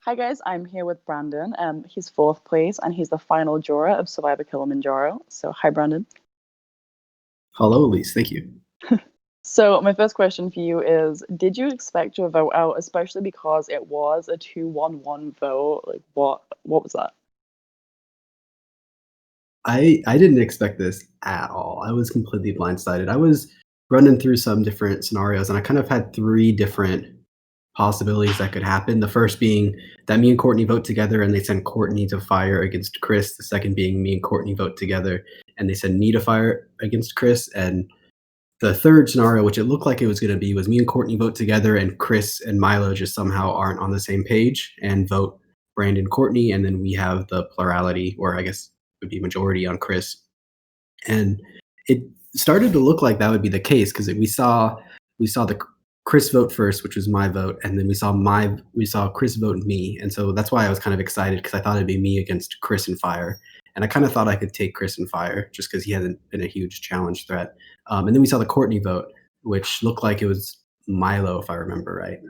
Hi guys, I'm here with Brandon. He's fourth place and he's the final juror of Survivor Kilimanjaro. So hi Brandon. Hello, Elise. Thank you. So my first question for you is, did you expect your vote out, especially because it was a 2-1-1 vote? Like what was that? I didn't expect this at all. I was completely blindsided. I was running through some different scenarios, and I kind of had three different possibilities that could happen. The first being that me and Courtney vote together and they send Courtney to fire against Chris. The second being me and Courtney vote together and they send me to fire against Chris. And the third scenario, which it looked like it was going to be, was me and Courtney vote together and Chris and Milo just somehow aren't on the same page and vote Brandon Courtney. And then we have the plurality, or I guess it would be majority on Chris. And it started to look like that would be the case because we saw the Chris vote first, which was my vote, and then we saw Chris vote me, and so that's why I was kind of excited because I thought it'd be me against Chris and Fire, and I kind of thought I could take Chris and Fire just because he hasn't been a huge challenge threat. And then we saw the Courtney vote, which looked like it was Milo, if I remember right,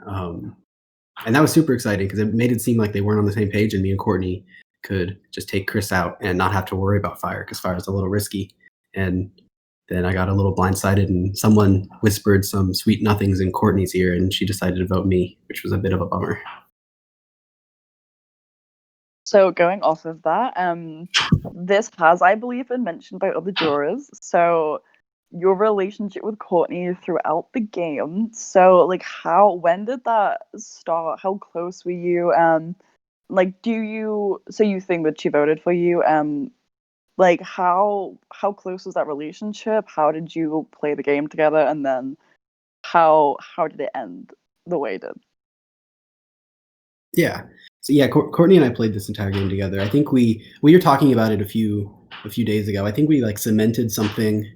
and that was super exciting because it made it seem like they weren't on the same page, and me and Courtney could just take Chris out and not have to worry about Fire because Fire is a little risky, and then I got a little blindsided and someone whispered some sweet nothings in Courtney's ear and she decided to vote me, which was a bit of a bummer. So going off of that, this has, I believe, been mentioned by other jurors. So your relationship with Courtney throughout the game. So like when did that start? How close were you? So you think that she voted for you? Like how close was that relationship? How did you play the game together? And then how did it end the way it did? Yeah. So yeah, Courtney and I played this entire game together. I think we were talking about it a few days ago. I think we like cemented something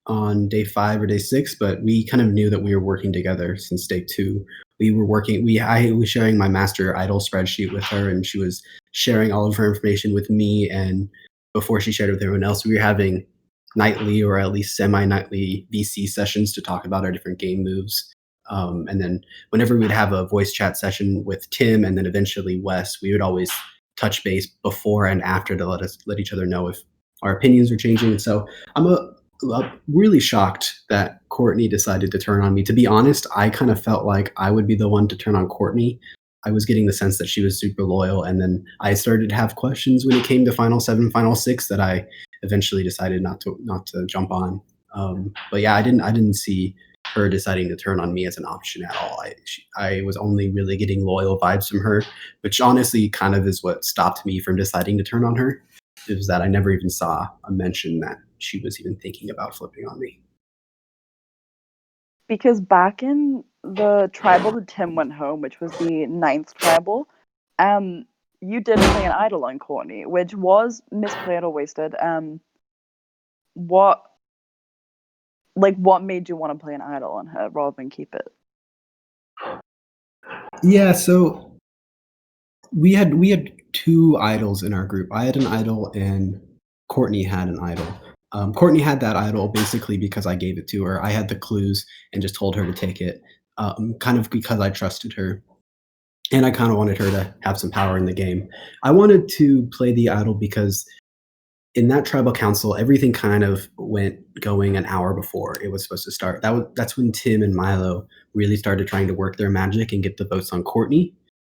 on day 5 or day 6, but we kind of knew that we were working together since day 2. We were working. I was sharing my master idol spreadsheet with her, and she was sharing all of her information with me. And before she shared it with everyone else, we were having nightly or at least semi-nightly VC sessions to talk about our different game moves. And then whenever we'd have a voice chat session with Tim and then eventually Wes, we would always touch base before and after to let each other know if our opinions are changing. So I'm really shocked that Courtney decided to turn on me. To be honest, I kind of felt like I would be the one to turn on Courtney. I was getting the sense that she was super loyal, and then I started to have questions when it came to Final 7, Final 6 that I eventually decided not to jump on. But yeah, I didn't see her deciding to turn on me as an option at all. I was only really getting loyal vibes from her, which honestly kind of is what stopped me from deciding to turn on her. It was that I never even saw a mention that she was even thinking about flipping on me. Because back in the tribal that Tim went home, which was the 9th tribal, you did play an idol on Courtney, which was misplayed or wasted. What made you want to play an idol on her rather than keep it? Yeah, so we had 2 idols in our group. I had an idol and Courtney had an idol. Courtney had that idol basically because I gave it to her. I had the clues and just told her to take it, kind of because I trusted her. And I kind of wanted her to have some power in the game. I wanted to play the idol because in that tribal council, everything kind of went going an hour before it was supposed to start. That's when Tim and Milo really started trying to work their magic and get the votes on Courtney.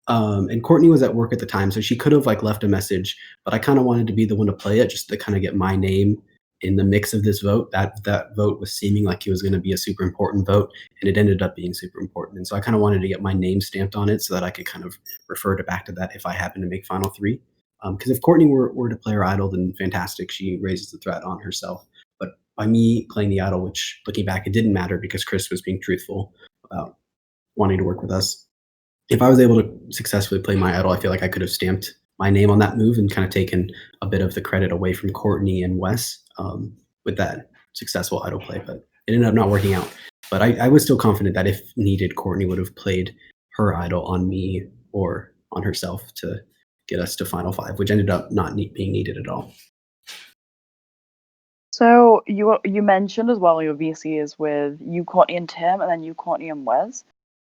And Courtney was at work at the time, so she could have like left a message, but I kind of wanted to be the one to play it just to kind of get my name in the mix of this vote. That vote was seeming like it was going to be a super important vote, and it ended up being super important. And so I kind of wanted to get my name stamped on it so that I could kind of refer back to that if I happen to make Final 3. Because if Courtney were to play her idol, then fantastic, she raises the threat on herself. But by me playing the idol, which looking back, it didn't matter because Chris was being truthful about wanting to work with us. If I was able to successfully play my idol, I feel like I could have stamped my name on that move and kind of taken a bit of the credit away from Courtney and Wes with that successful idol play. But it ended up not working out. But I was still confident that if needed, Courtney would have played her idol on me or on herself to get us to Final 5, which ended up not being needed at all. So you mentioned as well your VCs with you, Courtney and Tim, and then you, Courtney and Wes.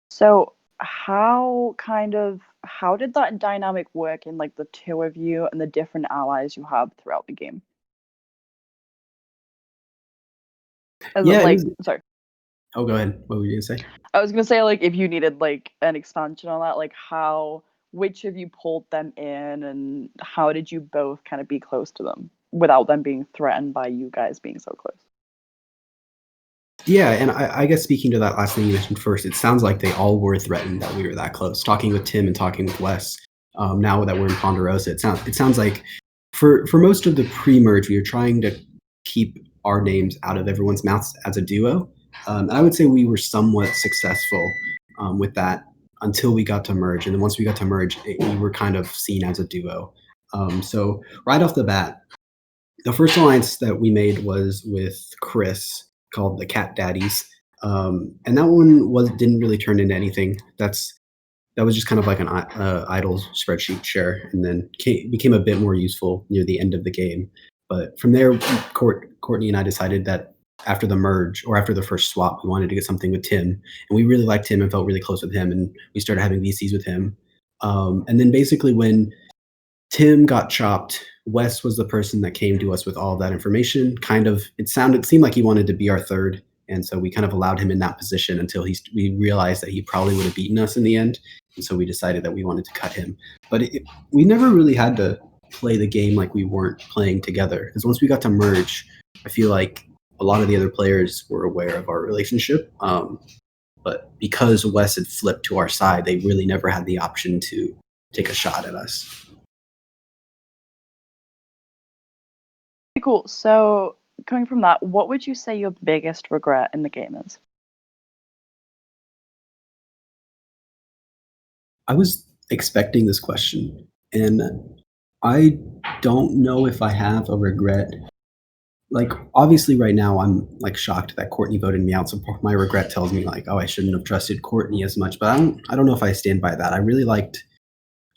So how how did that dynamic work in like the two of you and the different allies you have throughout the game? As in Yeah, it like, was. sorry, Oh, go ahead. What were you gonna say? I was gonna say like if you needed like an expansion on that, like how which of you pulled them in and how did you both kind of be close to them without them being threatened by you guys being so close? Yeah, and I guess speaking to that last thing you mentioned first, it sounds like they all were threatened that we were that close. Talking with Tim and talking with Wes, now that we're in Ponderosa, it sounds like for most of the pre-merge, we were trying to keep our names out of everyone's mouths as a duo. And I would say we were somewhat successful with that until we got to merge, and then once we got to merge, we were kind of seen as a duo. So right off the bat, the first alliance that we made was with Chris, called the Cat Daddies, and that one was didn't really turn into anything. That was just kind of like an idle spreadsheet share, and then became a bit more useful near the end of the game. But from there, Courtney and I decided that after the merge or after the first swap, we wanted to get something with Tim, and we really liked him and felt really close with him, and we started having VCs with him. And then basically when Tim got chopped, Wes was the person that came to us with all of that information. Kind of, it seemed like he wanted to be our third, and so we kind of allowed him in that position until we realized that he probably would have beaten us in the end, and so we decided that we wanted to cut him. But we never really had to play the game like we weren't playing together, because once we got to merge, I feel like a lot of the other players were aware of our relationship. But because Wes had flipped to our side, they really never had the option to take a shot at us. Cool. So coming from that, what would you say your biggest regret in the game is? I was expecting this question, and I don't know if I have a regret. Like, obviously, right now, I'm like shocked that Courtney voted me out. So my regret tells me like, oh, I shouldn't have trusted Courtney as much. But I don't know if I stand by that. I really liked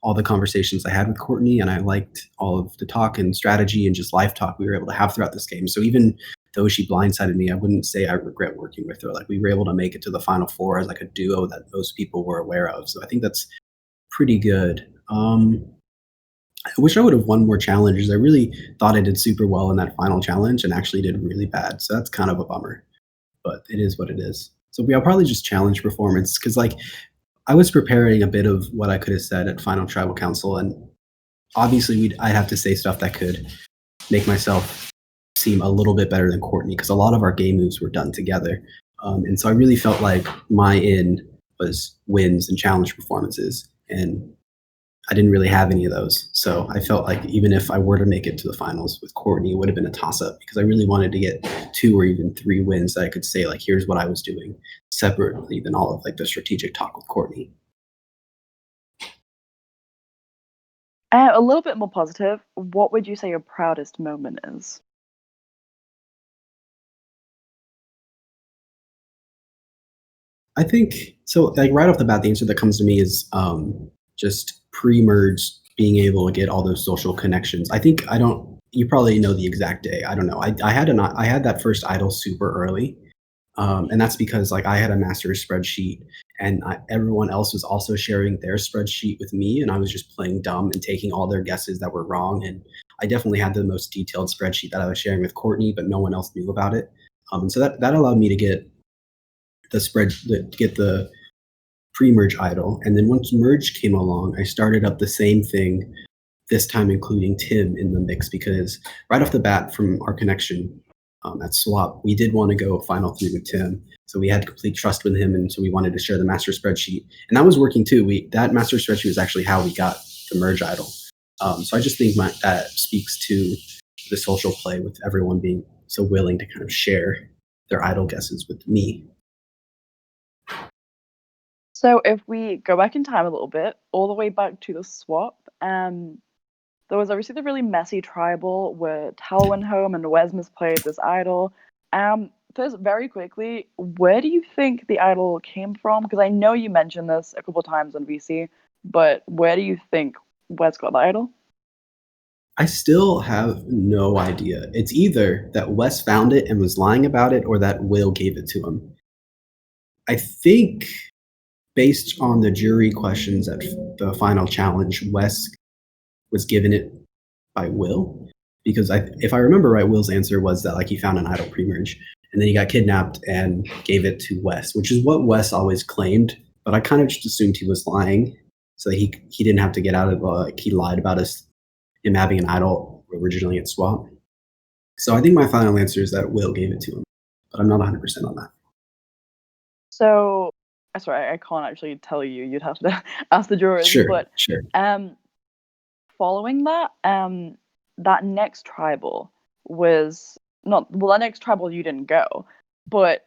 all the conversations I had with Courtney, and I liked all of the talk and strategy and just live talk we were able to have throughout this game. So even though she blindsided me, I wouldn't say I regret working with her. Like, we were able to make it to the final four as like a duo that most people were aware of. So I think that's pretty good. I wish I would have won more challenges. I really thought I did super well in that final challenge and actually did really bad. So that's kind of a bummer, but it is what it is. So I'll probably just challenge performance because like I was preparing a bit of what I could have said at final tribal council, and obviously I'd have to say stuff that could make myself seem a little bit better than Courtney because a lot of our game moves were done together. And so I really felt like my in was wins and challenge performances, and I didn't really have any of those. So I felt like even if I were to make it to the finals with Courtney, it would have been a toss up because I really wanted to get 2 or even 3 wins that I could say like, here's what I was doing separately than all of like the strategic talk with Courtney. A little bit more positive. What would you say your proudest moment is? I think so. Like right off the bat, the answer that comes to me is just pre-merge being able to get all those social connections. I think I don't. You probably know the exact day. I don't know. I had that first idol super early, and that's because like I had a master spreadsheet, and everyone else was also sharing their spreadsheet with me, and I was just playing dumb and taking all their guesses that were wrong. And I definitely had the most detailed spreadsheet that I was sharing with Courtney, but no one else knew about it. And so that allowed me to get get the pre-merge idol. And then once merge came along, I started up the same thing, this time including Tim in the mix because right off the bat from our connection at Swap, we did want to go final 3 with Tim. So we had complete trust with him, and so we wanted to share the master spreadsheet, and that was working too. That master spreadsheet was actually how we got the merge idol. So I just think that speaks to the social play with everyone being so willing to kind of share their idol guesses with me. So if we go back in time a little bit, all the way back to the swap, there was obviously the really messy tribal where Tal went home and Wesmus played this idol. First, very quickly, where do you think the idol came from? Because I know you mentioned this a couple times on VC, but where do you think Wes got the idol? I still have no idea. It's either that Wes found it and was lying about it, or that Will gave it to him. I think based on the jury questions at the final challenge, Wes was given it by Will because if I remember right, Will's answer was that like he found an idol pre-merge and then he got kidnapped and gave it to Wes, which is what Wes always claimed. But I kind of just assumed he was lying, so that he didn't have to get out of like he lied about him having an idol originally at Swap. So I think my final answer is that Will gave it to him, but I'm not 100% on that. So, sorry, I can't actually tell you. You'd have to ask the jurors. Sure, But sure. following that, that next tribal was not well. That next tribal you didn't go, but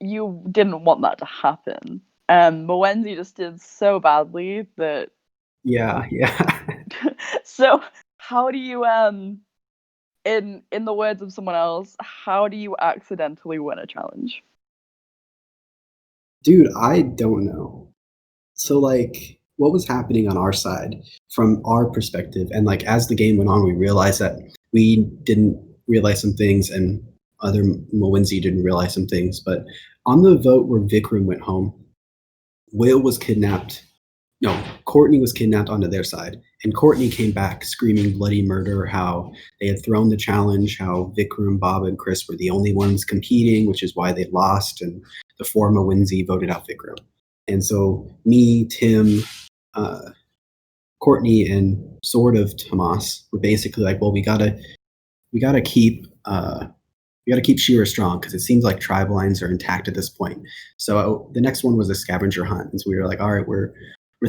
you didn't want that to happen. Moenzi just did so badly that. Yeah, yeah. So how do you in the words of someone else, how do you accidentally win a challenge? Dude, I don't know. So like what was happening on our side from our perspective and like as the game went on we realized that we didn't realize some things and other Moenzi didn't realize some things. But on the vote where Vikram went home, Will was kidnapped. No, Courtney was kidnapped onto their side. And Courtney came back screaming bloody murder, how they had thrown the challenge, how Vikram, Bob, and Chris were the only ones competing, which is why they lost. And the four Moenzi voted out Vikram. And so me, Tim, Courtney, and sort of Tomas were basically like, well, we gotta keep Shira strong because it seems like tribe lines are intact at this point. So the next one was a scavenger hunt, and so we were like, all right, we're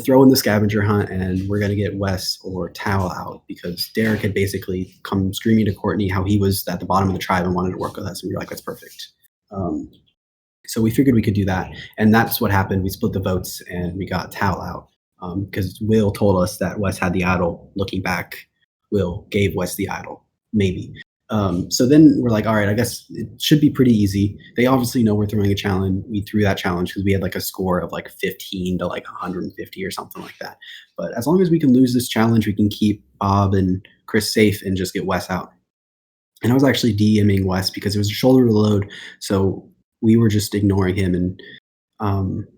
throwing the scavenger hunt, and we're gonna get Wes or Tao out because Derek had basically come screaming to Courtney how he was at the bottom of the tribe and wanted to work with us, and we were like, that's perfect. So we figured we could do that, and that's what happened. We split the votes, and we got Tao out because Will told us that Wes had the idol. Looking back, Will gave Wes the idol, maybe. So then we're like, all right, I guess it should be pretty easy. They obviously know we're throwing a challenge. We threw that challenge because we had like a score of like 15 to like 150 or something like that. But as long as we can lose this challenge, we can keep Bob and Chris safe and just get Wes out. And I was actually DMing Wes because it was a shoulder to load. So we were just ignoring him and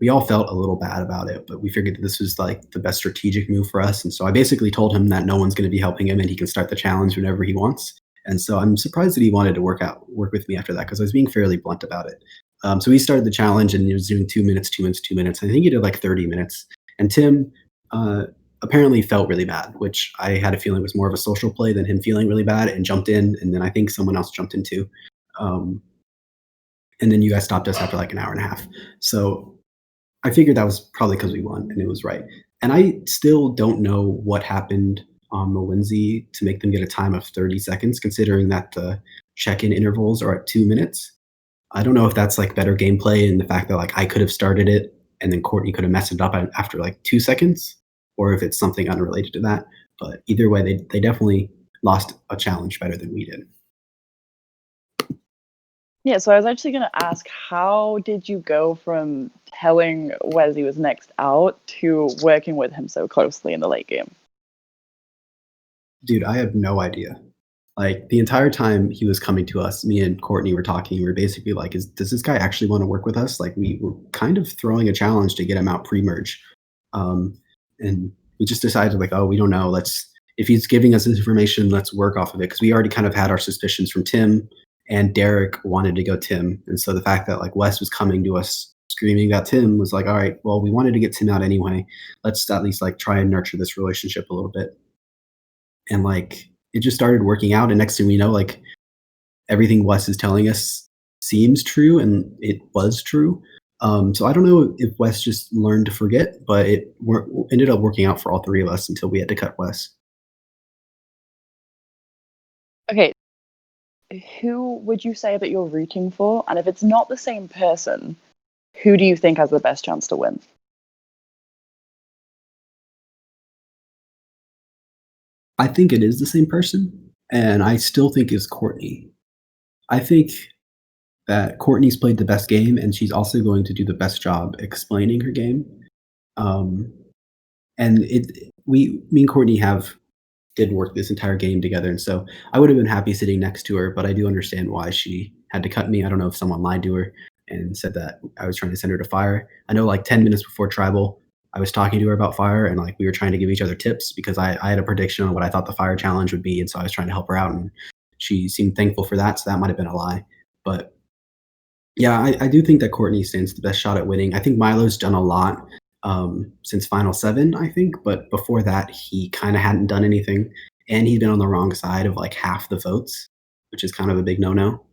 we all felt a little bad about it, but we figured that this was like the best strategic move for us. And so I basically told him that no one's going to be helping him and he can start the challenge whenever he wants. And so I'm surprised that he wanted to work with me after that because I was being fairly blunt about it. So he started the challenge and he was doing 2 minutes, 2 minutes, 2 minutes. I think he did like 30 minutes. And Tim apparently felt really bad, which I had a feeling was more of a social play than him feeling really bad and jumped in. And then I think someone else jumped in too. And then you guys stopped us after like an hour and a half. So I figured that was probably because we won and it was right. And I still don't know what happened on Moenzi to make them get a time of 30 seconds, considering that the check-in intervals are at 2 minutes. I don't know if that's like better gameplay and the fact that like I could have started it and then Courtney could have messed it up after like 2 seconds, or if it's something unrelated to that. But either way, they definitely lost a challenge better than we did. Yeah, so I was actually going to ask, how did you go from telling Wes he was next out to working with him so closely in the late game? Dude, I have no idea. Like the entire time he was coming to us, me and Courtney were talking. We were basically like, does this guy actually want to work with us? Like we were kind of throwing a challenge to get him out pre-merge. And we just decided like, oh, we don't know. If he's giving us this information, let's work off of it. Cause we already kind of had our suspicions from Tim and Derek wanted to go Tim. And so the fact that like Wes was coming to us screaming about Tim was like, all right, well, we wanted to get Tim out anyway. Let's at least like try and nurture this relationship a little bit. And like it just started working out, and next thing we know, like everything Wes is telling us seems true, and it was true. So I don't know if Wes just learned to forget, but it ended up working out for all three of us until we had to cut Wes. Okay, who would you say that you're rooting for? And if it's not the same person, who do you think has the best chance to win? I think it is the same person, and I still think it's Courtney. I think that Courtney's played the best game, and she's also going to do the best job explaining her game. And me and Courtney did work this entire game together, and so I would have been happy sitting next to her, but I do understand why she had to cut me. I don't know if someone lied to her, and said that I was trying to send her to fire. I know like 10 minutes before tribal, I was talking to her about fire, and like we were trying to give each other tips because I had a prediction on what I thought the fire challenge would be, and so I was trying to help her out, and she seemed thankful for that. So that might have been a lie, but yeah, I do think that Courtney stands the best shot at winning. I think Milo's done a lot since Final Seven, I think, but before that, he kind of hadn't done anything, and he'd been on the wrong side of like half the votes, which is kind of a big no-no.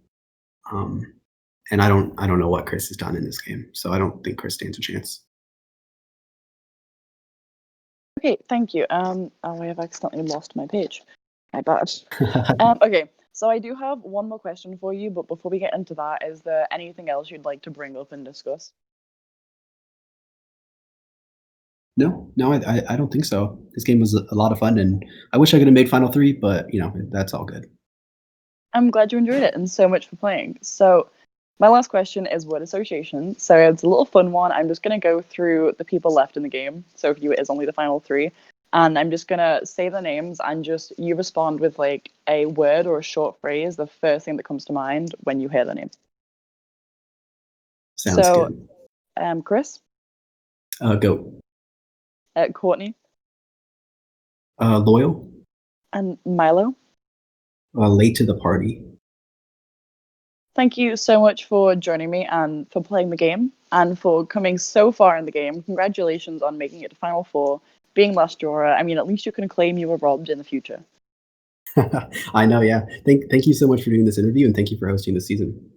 Um, and I don't know what Chris has done in this game, so I don't think Chris stands a chance. Okay, thank you. Oh, I have accidentally lost my page. My bad. Okay, so I do have one more question for you, but before we get into that, is there anything else you'd like to bring up and discuss? No, I don't think so. This game was a lot of fun, and I wish I could have made Final Three, but that's all good. I'm glad you enjoyed it, and so much for playing. So, my last question is word association. So it's a little fun one. I'm just gonna go through the people left in the game. So if you is only the final three, and I'm just gonna say the names and just you respond with like a word or a short phrase, the first thing that comes to mind when you hear the name. Sounds So, good. Chris, Goat. Courtney, Loyal. and Milo. Late to the party. Thank you so much for joining me and for playing the game and for coming so far in the game. Congratulations on making it to Final Four, being last juror. I mean, at least you can claim you were robbed in the future. I know, yeah. Thank you so much for doing this interview, and thank you for hosting this season.